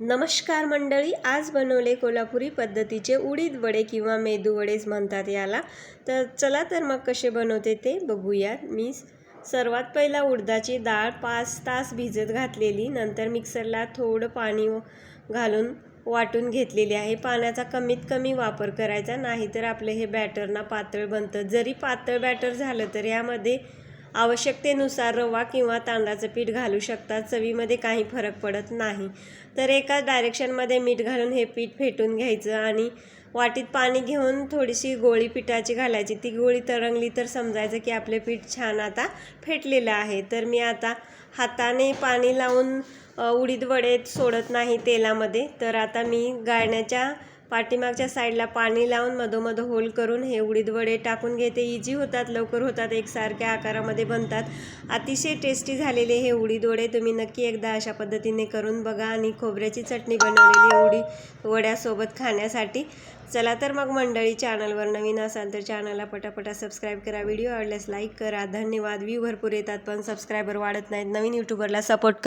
नमस्कार मंडळी, आज बनवले कोल्हापुरी पद्धतीचे उडीद वडे किंवा मेदू वडेच म्हणतात याला। तर चला तर मग कसे बनवते ते बघूयात। मी सर्वात पहिला उडदाची डाळ 5 तास भिजत घातलेली, नंतर मिक्सरला थोडं पाणी घालून वाटून घेतलेली आहे। पाण्याचा कमीत कमी वापर करायचा, नाहीतर आपले हे बॅटर ना पातळ बनतं। जरी पातळ बॅटर झालं तर यामध्ये आवश्यकतेनुसार रवा किंवा तांदळाचं पीठ घालू शकता, चवीमध्ये काही फरक पडत नाही। तर एकाच डायरेक्शनमध्ये मीठ घालून हे पीठ फेटून घ्यायचं आणि वाटीत पाणी घेऊन थोडीशी गोळी पिठाची घालायची। ती गोळी तरंगली तर समजायचं की आपले पीठ छान आता फेटलेलं आहे। तर मी आता हाताने पाणी लावून उडीद वडे सोडत नाही तेलामध्ये। तर आता मी गाळण्याच्या पाठीमागच्या साईडला पाणी लावून मधोमध होल करून हे उडीद वडे टाकून घेते। इजी होतात, लवकर होतात, एकसारख्या आकारामध्ये बनतात। अतिशय टेस्टी झालेले हे उडीद वडे तुम्ही नक्की एकदा अशा पद्धतीने करून बघा। आणि खोबऱ्याची चटणी बनवलेली उडीद वड्यासोबत खाण्यासाठी। चला तर मग मंडळी, चॅनलवर नवीन असाल तर चॅनलला पटापटा सबस्क्राईब करा, व्हिडिओ आवडल्यास लाईक करा। धन्यवाद। व्ह्यू भरपूर येतात पण सबस्क्रायबर वाढत नाहीत, नवीन यूट्यूबरला सपोर्ट करा।